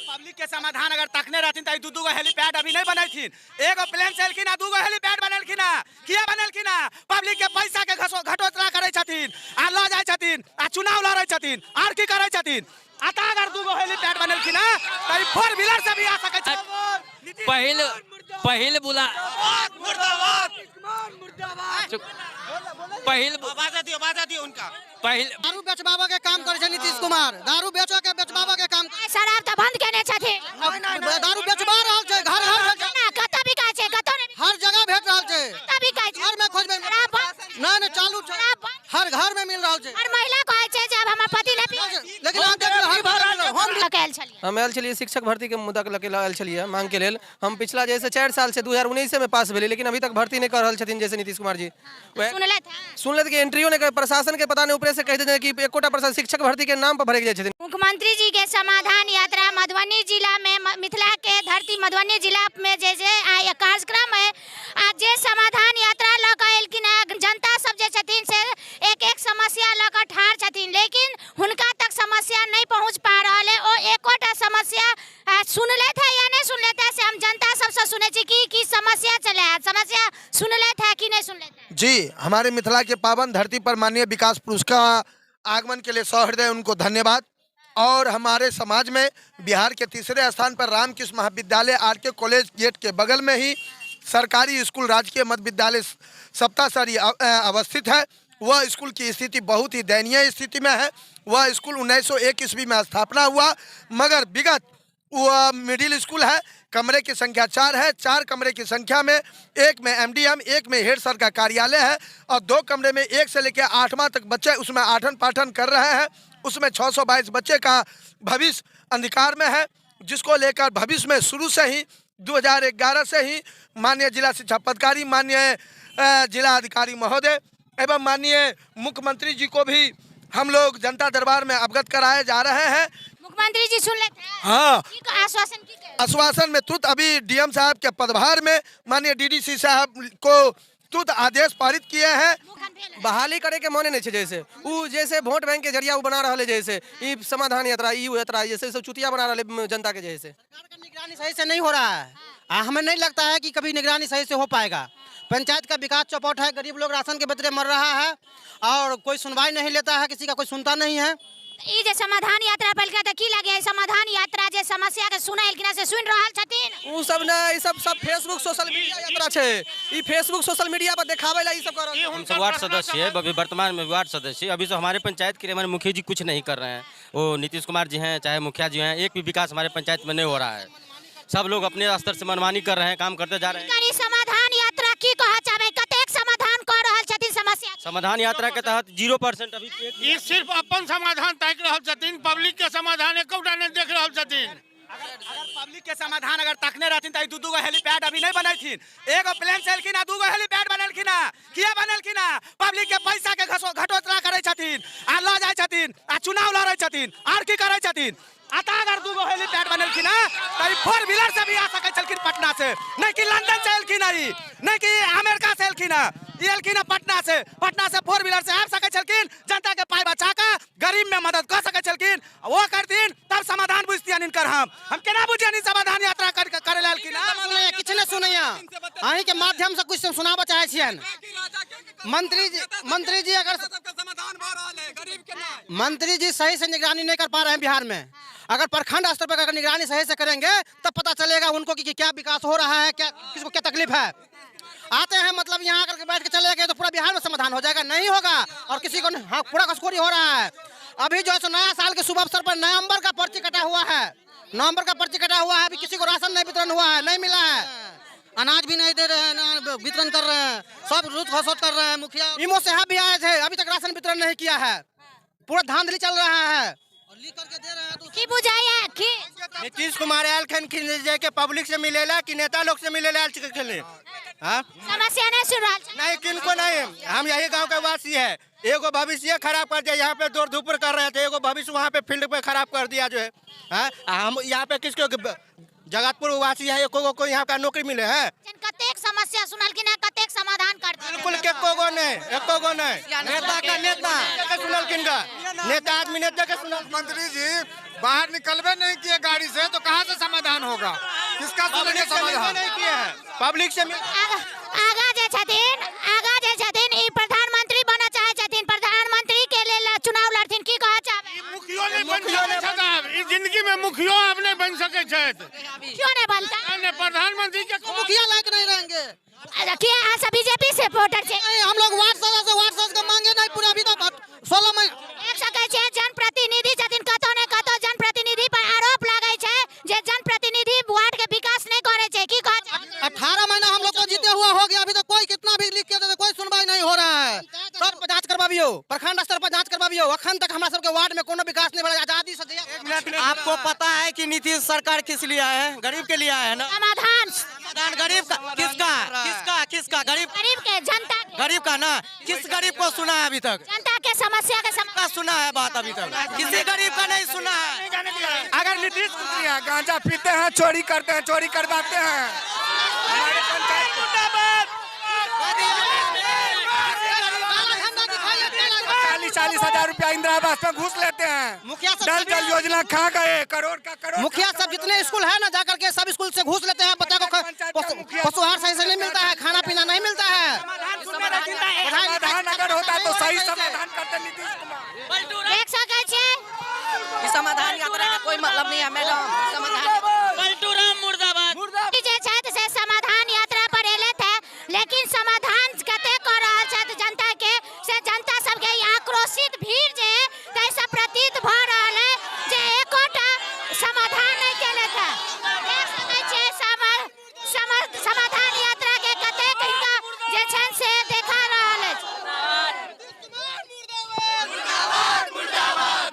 Public के समाधान अगर तकने रहथिन त दू गो हेलीपैड अभी नहीं बनैथिन। एगो प्लेन से एलखिन, दू गो हेलीपैड बनलखिन। किया बनलखिन? पब्लिक के पैसा के घटोतरा करे छथिन, आ ल जाय छथिन, आ चुनाव लड़ै छथिन, आर की करे छथिन। आता अगर दू गो हेलीपैड बनलखिन त 4 व्हीलर से भी आ सकै छै। पहिल बुला पहिल आवाज दियो उनका। पहिल दारू बेचबाबा के काम करे छै नीतीश कुमार। दारू बेचो के बेचबाबा के काम। शराब त बंद केने छथिन। दारू बेचबा रहल छै, घर घर ना कतऽ बिकाय छै, कतऽ नहि हर जगह भेट रहल छै। कतऽ बिकाय छै? घर में खोजबे शराब बंद, नहीं चालू छै, शराब बंद। हर घर में मिल रहल छै। हर महिला कहै छै जे अब हमर पति ने पी। लेकिन अहाँ देख रहल हम कहल छलियै, हम आयल छलियै शिक्षक भर्ती के मुद्दा के लके आयल छलियै मांग के लेल। हम पिछला जैसे 4 साल से 2019 में पास भेली, लेकिन अभी तक भर्ती नहीं कर रहल छथिन जैसे नीतीश कुमार जी। सुनले कि एंट्रियो ने प्रशासन के पता नहीं ऊपर से कहते हैं कि एकोटा प्रशासन शिक्षक भर्ती के नाम पर भरे जाय छथिन। मुख्यमंत्री जी के समाधान यात्रा मधुबनी जिला में, मिथिला के धरती मधुबनी जिला में जे कार्यक्रम है, आ जे समाधान यात्रा ल के एलखिन, जनता सब जे छथिन से एक एक समस्या ल के ठाढ़ छथिन, लेकिन हुनका तक समस्या नहीं पहुंच पा रहल है। ओ एकोटा समस्या सुन लेते हैं या नहीं सुन लेते हैं से हम जनता सबसे सुने छी कि समस्या चले है, समस्या सुन लेते हैं कि नहीं सुन लेते हैं। जी, हमारे मिथिला के पावन धरती पर माननीय विकास पुरुष का आगमन के लिए सहृदय उनको धन्यवाद। और हमारे समाज में बिहार के तीसरे स्थान पर रामकृष्ण महाविद्यालय आरके कॉलेज गेट के बगल में ही सरकारी स्कूल राजकीय मध्य विद्यालय सप्तासरी अवस्थित है। वह स्कूल की स्थिति बहुत ही दयनीय स्थिति में है। वह स्कूल 1901 ईस्वी में स्थापना हुआ, मगर विगत वह मिडिल स्कूल है। कमरे की संख्या 4 है। 4 कमरे की संख्या में एक में एमडीएम, एक में हेड सर का कार्यालय है, और 2 कमरे में 1 से लेकर 8वां तक बच्चे उसमें आठन पाठन कर रहे हैं। उसमें 622 बच्चे का भविष्य अंधकार में है, जिसको लेकर भविष्य में शुरू से ही 2011 से ही माननीय जिला शिक्षा पदाधिकारी, माननीय जिला अधिकारी महोदय एवं माननीय मुख्यमंत्री जी को भी हम लोग जनता दरबार में अवगत कराए जा रहे हैं। मुख्यमंत्री जी सुन लेते हैं। हाँ, आश्वासन की आश्वासन में तुरंत अभी डीएम साहब के पदभार में माननीय डीडीसी साहब को तुरंत आदेश पारित किए हैं। बहाली करे के माने नहीं छे, जैसे वोट बैंक के जरिया बना रहे, जैसे ई समाधान यात्रा, ई यात्रा, जैसे सब चुतिया बना रहे जनता के। जैसे सरकार का निगरानी सही से नहीं हो रहा है। हमें नहीं लगता है कि कभी निगरानी सही से हो पाएगा। पंचायत का विकास चौपट है, गरीब लोग राशन के बदले मर रहा है, और कोई सुनवाई नहीं लेता है, किसी का कोई सुनता नहीं है। ई जे समाधान यात्रा पहलका त की लगे समाधान यात्रा जे समस्या के सुनैल कि ना से सुन रहल छथिन। उ सब ना, ई सब फेसबुक सोशल मीडिया यात्रा छे। ई फेसबुक सोशल मीडिया पर दिखावे ला ई सब कर रहे हैं। हम सब वार्ड सदस्य है, अभी वर्तमान में वार्ड सदस्य है। अभी तो हमारे पंचायत के लिए हमारे मुखिया जी कुछ नहीं कर रहे हैं। वो नीतीश कुमार जी हैं चाहे मुखिया जी हैं, एक भी विकास हमारे पंचायत में नहीं हो रहा है। सब लोग अपने स्तर से मनमानी कर रहे हैं, काम करते जा रहे हैं। समाधान यात्रा की कह चाहे कतेक समाधान कर रहल छथिन समस्या? समाधान यात्रा के तहत 0% अभी ये सिर्फ अपन समाधान ताकि रहल छथिन, पब्लिक के समाधान एकौटा नहीं देख रहल छथिन। अगर पब्लिक के समाधान अगर तकने रहथिन त दू गो हेलीपैड अभी नहीं बनैथिन। एगो प्लेन से एलखिन, दू गो हेलीपैड बनलखिन। किया बनलखिन? पब्लिक के पैसा के घटोतरा करे छथिन, आ ल जाय छथिन, आ चुनाव लड़ै छथिन, आर की करे छथिन। आता अगर 2 गो हेलीपैड बनलखिन त 4 व्हीलर से भी आ सकै छलखिन पटना से, नहीं कि लंदन से एलखिन, नहीं कि अमेरिका से एलखिन। ये एलखिन पटना से 4 व्हीलर से आ सकै छलखिन। जनता के पाई बचा के गरीब में मदद कर सकै छलखिन। वो करथिन तब समाधान बुझतियन इनकर। हम केना बुझियन समाधान यात्रा करे लालखिन? किछ नहीं सुनैया, अहीं के माध्यम से कुछ सुनाबे चाहे छियन। मंत्री जी अगर मंत्री जी सही से निगरानी नहीं कर पा रहे हैं बिहार में, अगर प्रखंड स्तर पर अगर निगरानी सही से करेंगे तब पता चलेगा उनको कि क्या विकास हो रहा है, क्या किसको क्या तकलीफ है। आते हैं मतलब यहाँ आकर बैठ के चले गए तो पूरा बिहार में समाधान हो जाएगा? नहीं होगा। और किसी को हाँ, पूरा घसखोरी हो रहा है। अभी जो है नया साल के शुभ अवसर पर नवंबर का पर्ची कटा हुआ है, नवंबर का पर्ची कटा हुआ है। अभी किसी को राशन नहीं वितरण हुआ है, नहीं मिला है, अनाज भी नहीं दे रहे हैं, वितरण कर रहे हैं, सब रूट घोषित कर रहे हैं। मुखिया इमो से भी आए थे, अभी तक राशन वितरण नहीं किया है। पूरा धांधली चल रहा है और लिख करके दे रहे हैं। की बुझाया कि नीतीश कुमार आलखन कि जाके पब्लिक से मिलेला कि नेता लोग से मिलेला खेले। हाँ, समस्या नहीं सुन रहल छथिन। नहीं किनको नहीं, हम यही गांव के वासी है। एगो भविष्य खराब कर दिया, यहाँ पे दौड़ धूपर कर रहे थे, एगो भविष्य वहाँ पे फील्ड पे खराब कर दिया जो है। हाँ, हम यहाँ पे किसको जगतपुर वासी है, एको को यहाँ का नौकरी मिले है। कतेक समस्या सुनल कि ना कतेक समाधान कर दे। बिल्कुल एको गो नहीं, नेता का नेता सुनल किन का नेता आदमी नेता के सुना। मंत्री जी बाहर निकलवे नहीं किए गाड़ी से तो कहाँ से समाधान होगा? किसका सुनेंगे समाधान? नहीं किया है पब्लिक से आगा जे छथिन ई प्रधानमंत्री बना चाहे छथिन, प्रधानमंत्री के लिए चुनाव लड़थिन, की कहा चाहे? मुखियो नहीं बन सके इस जिंदगी में, मुखियो आप नहीं बन सके छथि। क्यों नहीं बनता? प्रधानमंत्री के मुखिया लायक नहीं रहेंगे। क्या यहाँ से बीजेपी से वोटर छे? हम लोग वार्ड सदस्य का मांगे नहीं पूरा अभी तक 16 महीना। एक सके छे जनप्रतिनिधि छथिन, कतो ने कतो जनप्रतिनिधि पर आरोप लागै छे जे जनप्रतिनिधि वार्ड के विकास नहीं करे छे, की कहा चाहे? 18 महीना हम लोग को जीते हुआ हो गया, अभी तक कोई कितना भी लिख के दे कोई सुनवाई नहीं हो रहा है। स्तर पर जांच करवाइयो, प्रखंड स्तर पर जांच करवाइयो, अखन तक हमारा सबके वार्ड में कोनो विकास नहीं बढ़ा। आजादी से आपको पता है कि नीतीश सरकार किस लिए आया है? गरीब के लिए आया है ना। समाधान गरीब का किसका गरीब के जनता के गरीब का ना। किस गरीब को सुना है अभी तक? जनता के समस्या के का सुना है बात अभी तक? किसी गरीब का नहीं सुना है। अगर नीतीश गांजा पीते हैं, चोरी करते हैं, चोरी करवाते हैं, हमारे पंचायत 40 हजार रुपया इंदिरा आवास में घूस लेते हैं। मुखिया नल जल योजना खा गए, करोड़ का करोड़। मुखिया सब जितने स्कूल है ना जाकर के सब स्कूल से घूस लेते हैं। बच्चा को पशु आहार सही से नहीं मिलता है, खाना पीना नहीं मिलता है। समाधान अगर होता तो सही समाधान करते नीतीश कुमार। एक सके छे समाधान यात्रा का कोई मतलब नहीं है मैडम। जे छथि से समाधान यात्रा पर एले थे, लेकिन समाधान कते कर रहल छथि जनता के से जनता सबके आक्रोशित भीड़ जे तैसे प्रतीत भ रहल है जे एकोटा समाधान नहीं केले थे। देख सकै छे समाधान यात्रा के कते हिनका जे छन से देखा रहल है।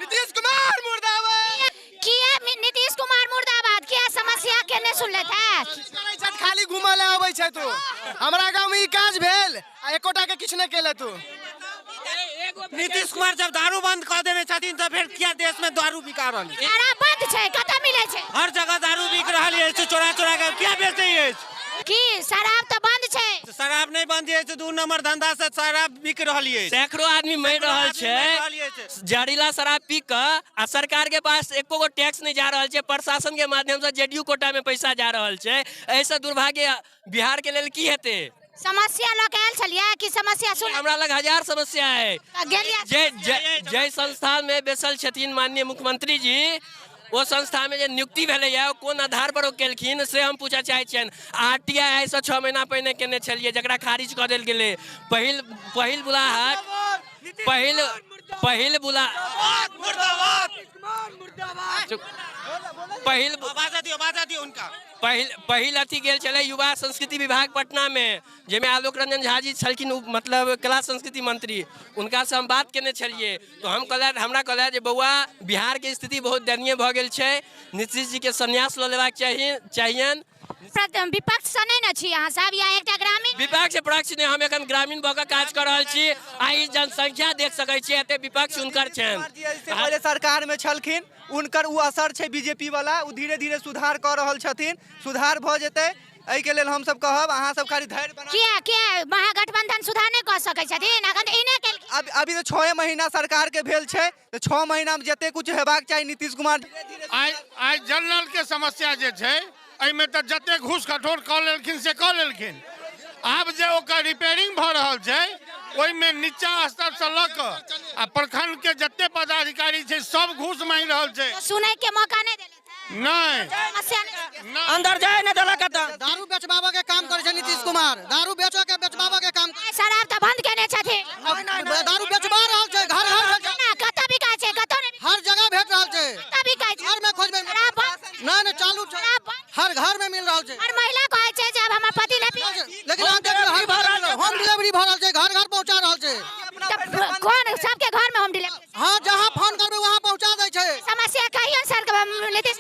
नीतीश कुमार मुर्दाबाद। किया नीतीश कुमार मुर्दाबाद, किया समस्या के नहीं सुन लेते? खाली घुमा ले आबै छै तू। हमरा गांव में ई काज भेल आ एकोटा के किछ नहीं केले तू। नीतीश कुमार जब दारू बंद कर देने छथिन तो फिर क्या देश में दारू बिका रहल है? शराब बंद छै, कतऽ मिलै छै? हर जगह दारू बिक रहल है, चोरा के क्या बेचै है? की शराब तो बंद छै? शराब नहीं बंद है, 2 नंबर धंधा से शराब बिक रहल है। सैकड़ों आदमी मर रहल छै जहरीला शराब पी के, आ सरकार के पास एको गो टैक्स नहीं जा रहल छै। प्रशासन के माध्यम से जेडीयू कोटा में पैसा जा रहल छै। ऐसे दुर्भाग्य बिहार के लेल की हेतै? समस्या लोग आयल छलिए कि समस्या सुन? हमरा लग हजार समस्या है। जय संस्थान में बैसल छथिन माननीय मुख्यमंत्री जी, वो संस्था में जो नियुक्ति भेले है कोन आधार पर केलखिन से हम पूछा चाहे छियन। RTI से 6 महीना पहले केने छलिए जकरा खारिज कर देल गेले। पहिल बुलाहट पहिल बुला पहिल अथी गेल छले युवा संस्कृति विभाग पटना में, जेमे आलोक रंजन झा जी छलखिन, मतलब कला संस्कृति मंत्री। उनका से हम बात केने छलिए तो हमरा कहला जे बउआ बिहार के स्थिति बहुत दयनीय भ गेल छै, नीतीश जी के संन्यास ल लेबाक चाहिए। विपक्ष से नहीं न छी अहाँ सब या एकटा ग्रामीण? विपक्ष पक्ष ने हम एखन ग्रामीण भऽ कऽ काज कर रहल छी। आई जनसंख्या देख सकै छी, एते विपक्ष हुनकर छनि। पहले सरकार में छलखिन, उनकर उ असर छै बीजेपी वाला, उ धीरे धीरे सुधार कर रहल छथिन। सुधार भ जेतै, एहि के लेल हम सब कहब अहाँ सब खाली धैर्य बना। किया महागठबंधन सुधार नहीं कर सकै छथिन? अखन इने के अभी तो 6 महीना सरकार के भेल छै, तो 6 महीना में जते कुछ हेबाक चाहिए नीतीश कुमार। आई जल नल के समस्या जे छै एहिमे तऽ जते घूस कठोर कऽ लेलखिन से कऽ लेलखिन। आब जे ओकर रिपेयरिंग भऽ रहल छै ओहिमे नीचा स्तर से लऽ कऽ आ प्रखंड के जते पदाधिकारी छै सब घूस मांगि रहल छै। सुनै के मौका नहीं देले नहीं समस्या नहीं। अंदर जाए न देलक त दारू बेचबाबा के काम करे छै नीतीश कुमार। दारू बेचो के बेचबाबा के काम। शराब तो बंद केने छथिन। दारू बेचबा रहल छै, घर घर ना कतऽ बिकाय छै, कतऽ नहीं हर जगह भेट रहल छै। कतऽ बिकाय छै? घर में खोजबे शराब बंद नहीं चालू छै, हर घर में मिल रहल छै। हर महिला कहै छै जब हमर पति नहीं पियै, लेकिन अहाँ देख होम डिलीवरी भ रहल छै, घर घर पहुंचा रहल छै। कौन सबके घर में होम डिलीवरी? हाँ, जहाँ फोन करबे वहाँ पहुंचा दै छै। समस्या कहियो सर नीतीश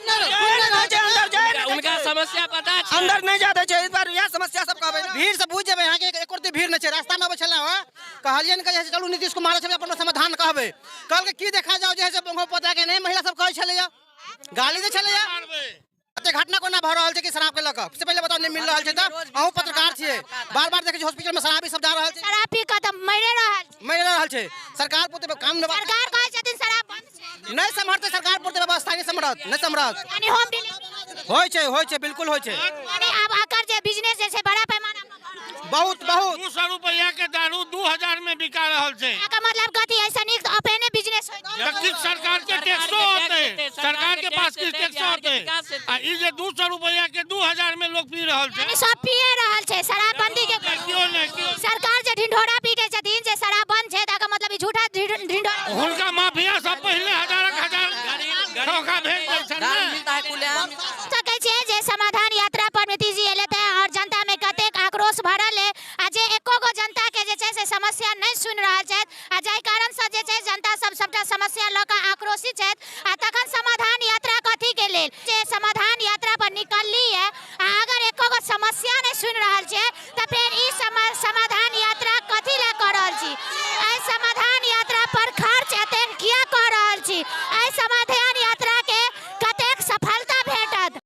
उनका समस्या पता छै, अंदर नहीं जाते छै। इस बार यह समस्या सब कहबे भीड़ से बुझ जेबे, यहाँ के एक रत्ती भीड़ नहीं छै। रास्ता में अबै छला हो कहलियन के जे चलू नीतीश कुमार से अपन समाधान कहबे। कल के की देखा जाओ जे से पोता के नहीं महिला सब कहै छले, गाली दे छले। घटना को ना भर रहा है कि शराब के लगा सबसे पहले बताओ नहीं मिल रहा है तो अहू पत्रकार छिए बार-बार देखे हॉस्पिटल में शराबी सब जा रहा है शराब पी के तो मरे रहल छे सरकार पोते काम न सरकार कहै छथिन शराब बंद छै नहीं समझते सरकार पोते व्यवस्था नहीं समरत यानी होम डिलीवरी होय छे बिल्कुल होय छे यानी अब आकर जे बिजनेस जे छै बड़ा पैमाना पर बहुत 200 रुपया के दारू 2000 में बिका रहल छै का मतलब कथी ऐसा नहीं अपने बिजनेस होय किस सरकार के टैक्सो होते सरकार के पास किस टैक्स होते आ ई जे 200 रुपया के 2000 में लोग पी रहल छै यानी सब पिए रहल छै शराबबंदी के क्यों नहीं सरकार जे ढिंढोरा पीटे छथिन जे शराब बंद छै तका मतलब ई झूठा ढिंढोरा हुनका माफिया सब पहले हजार धोखा भेज दै छन सकै छै जे समाधान यात्रा पर नीतीश जी एले और जनता में कतेक आक्रोश भरल है आ जे एको गो जनता के जे छै से समस्या नहीं सुन रहल छै आ जाय कारण से जे छै जनता सब सबटा समस्या ल के आक्रोशित छै